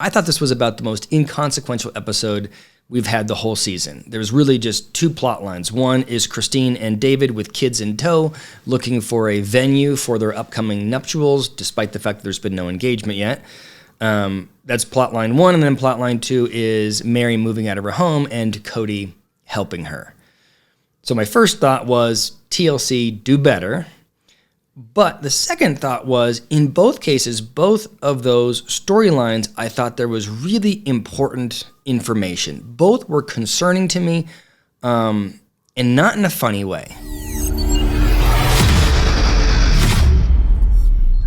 I thought this was about the most inconsequential episode we've had the whole season. There's really just two plot lines. One is Christine and David with kids in tow looking for a venue for their upcoming nuptials, despite the fact that there's been no engagement yet. That's plot line one. And then plot line two is Meri moving out of her home and Cody helping her. So my first thought was TLC, do better. But the second thought was, in both cases, both of those storylines, I thought there was really important information. Both were concerning to me, and not in a funny way.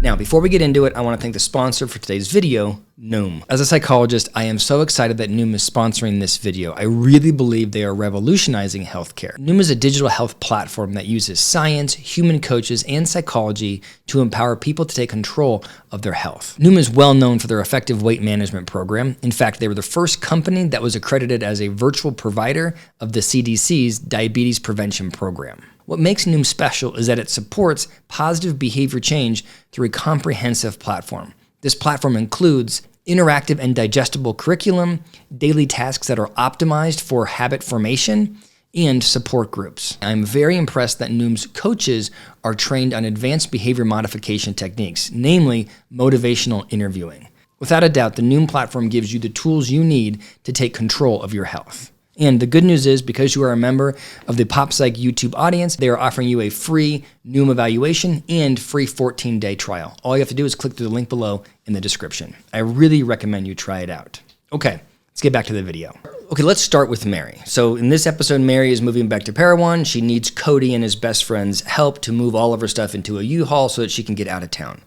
Now, before we get into it, I want to thank the sponsor for today's video, Noom. As a psychologist, I am so excited that Noom is sponsoring this video. I really believe they are revolutionizing healthcare. Noom is a digital health platform that uses science, human coaches, and psychology to empower people to take control of their health. Noom is well known for their effective weight management program. In fact, they were the first company that was accredited as a virtual provider of the CDC's diabetes prevention program. What makes Noom special is that it supports positive behavior change through a comprehensive platform. This platform includes interactive and digestible curriculum, daily tasks that are optimized for habit formation, and support groups. I'm very impressed that Noom's coaches are trained on advanced behavior modification techniques, namely motivational interviewing. Without a doubt, the Noom platform gives you the tools you need to take control of your health. And the good news is, because you are a member of the PSYCH YouTube audience, they are offering you a free Noom evaluation and free 14-day trial. All you have to do is click through the link below in the description. I really recommend you try it out. Okay, let's get back to the video. Okay, let's start with Meri. So in this episode, Meri is moving back to Parowan. She needs Cody and his best friend's help to move all of her stuff into a U-Haul so that she can get out of town.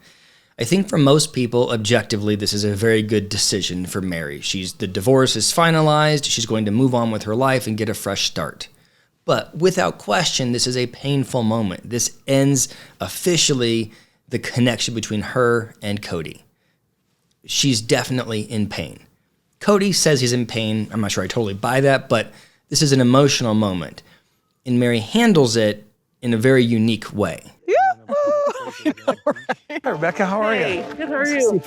I think for most people, objectively, this is a very good decision for Meri. The divorce is finalized. She's going to move on with her life and get a fresh start. But without question, this is a painful moment. This ends officially the connection between her and Cody. She's definitely in pain. Cody says he's in pain. I'm not sure I totally buy that, but this is an emotional moment. And Meri handles it in a very unique way. Hi, Rebecca, how are you? Good, how are you?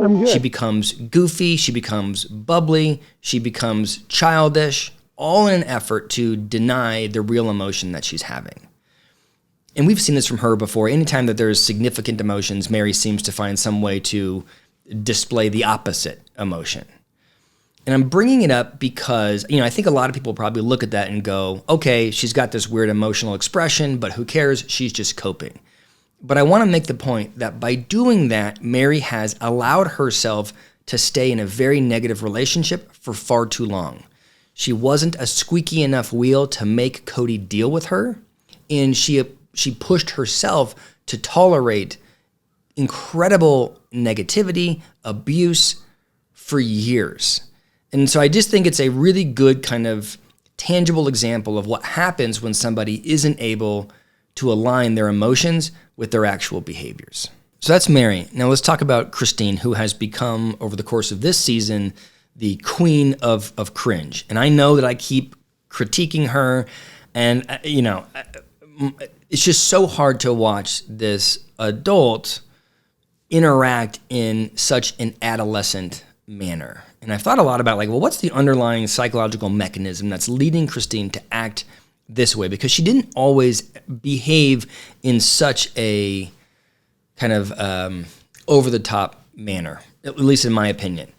I'm good. She becomes goofy, she becomes bubbly, she becomes childish, all in an effort to deny the real emotion that she's having. And we've seen this from her before. Anytime that there's significant emotions, Meri seems to find some way to display the opposite emotion. And I'm bringing it up because, I think a lot of people probably look at that and go, okay, she's got this weird emotional expression, but who cares? She's just coping. But I want to make the point that by doing that, Meri has allowed herself to stay in a very negative relationship for far too long. She wasn't a squeaky enough wheel to make Cody deal with her, and she pushed herself to tolerate incredible negativity, abuse for years. And so I just think it's a really good kind of tangible example of what happens when somebody isn't able to align their emotions with their actual behaviors. So that's Meri. Now let's talk about Christine, who has become, over the course of this season, the queen of cringe. And I know that I keep critiquing her, and it's just so hard to watch this adult interact in such an adolescent manner. And I've thought a lot about what's the underlying psychological mechanism that's leading Christine to act this way? Because she didn't always behave in such a kind of over-the-top manner, at least in my opinion.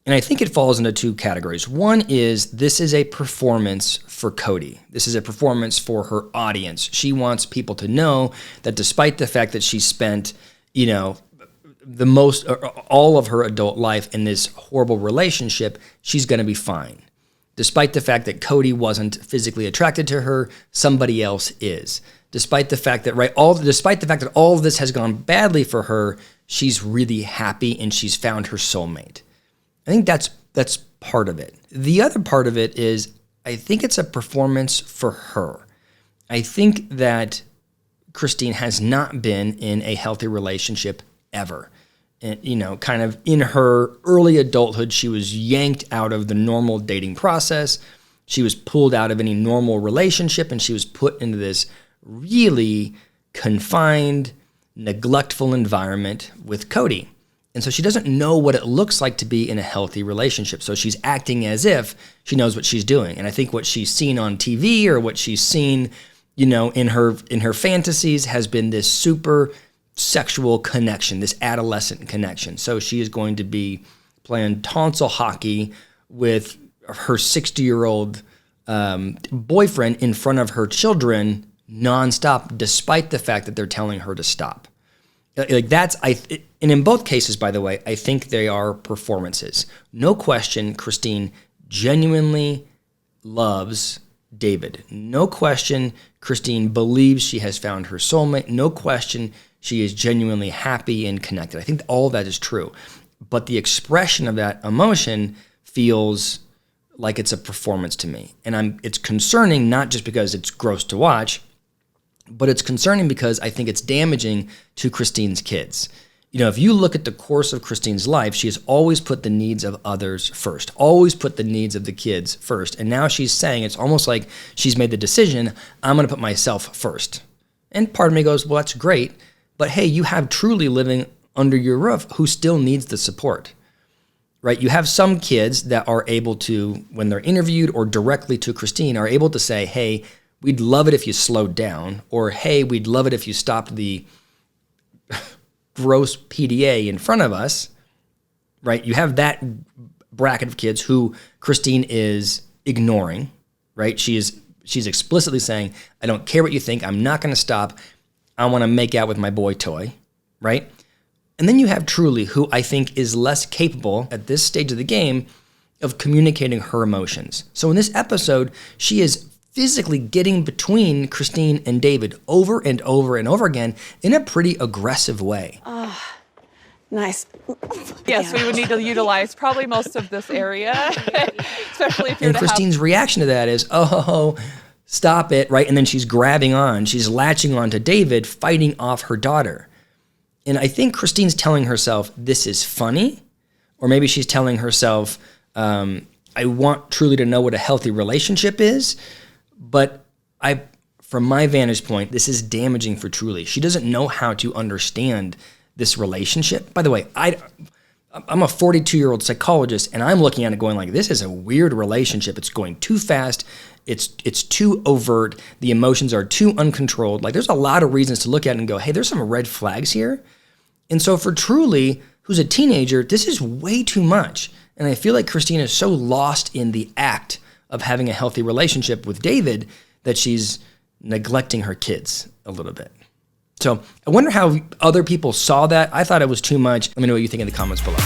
And I think it falls into two categories. One is, this is a performance for Cody. This is a performance for her audience. She wants people to know that despite the fact that she spent, all of her adult life in this horrible relationship, she's going to be fine. Despite the fact that Cody wasn't physically attracted to her, somebody else is. Despite the fact that all of this has gone badly for her, she's really happy and she's found her soulmate. I think that's part of it. The other part of it is, I think it's a performance for her. I think that Christine has not been in a healthy relationship ever. And, kind of in her early adulthood, she was yanked out of the normal dating process. She was pulled out of any normal relationship, and she was put into this really confined, neglectful environment with Cody. And so she doesn't know what it looks like to be in a healthy relationship. So she's acting as if she knows what she's doing. And I think what she's seen on TV or what she's seen, in her fantasies has been this super sexual connection, this adolescent connection. So she is going to be playing tonsil hockey with her 60-year-old boyfriend in front of her children nonstop, despite the fact that they're telling her to stop. And in both cases, by the way, I think they are performances. No question, Christine genuinely loves David. No question, Christine believes she has found her soulmate. No question, she is genuinely happy and connected. I think all of that is true. But the expression of that emotion feels like it's a performance to me. And it's concerning, not just because it's gross to watch, but it's concerning because I think it's damaging to Christine's kids. If you look at the course of Christine's life, she has always put the needs of others first, always put the needs of the kids first. And now she's saying, it's almost like she's made the decision, I'm going to put myself first. And part of me goes, well, that's great. But hey, you have Truely living under your roof who still needs the support, right? You have some kids that are able to, when they're interviewed or directly to Christine, are able to say, hey, we'd love it if you slowed down, or hey, we'd love it if you stopped the gross PDA in front of us, right? You have that bracket of kids who Christine is ignoring, right? She's explicitly saying, I don't care what you think. I'm not going to stop. I want to make out with my boy toy, right? And then you have Truely, who I think is less capable at this stage of the game of communicating her emotions. So in this episode, she is physically getting between Christine and David over and over and over again in a pretty aggressive way. Nice. Yes, we would need to utilize probably most of this area, especially if you're And Christine's reaction to that is, oh, stop it, right? And then she's grabbing on, she's latching on to David, fighting off her daughter. And I think Christine's telling herself, this is funny, or maybe she's telling herself, I want Truely to know what a healthy relationship is. But from my vantage point, this is damaging for Truely. She doesn't know how to understand this relationship. By the way, I'm a 42-year-old psychologist, and I'm looking at it going like, this is a weird relationship. It's going too fast. It's too overt. The emotions are too uncontrolled. Like, there's a lot of reasons to look at it and go, hey, there's some red flags here. And so for Truely, who's a teenager, this is way too much. And I feel like Christine is so lost in the act of having a healthy relationship with David that she's neglecting her kids a little bit. So I wonder how other people saw that. I thought it was too much. Let me know what you think in the comments below.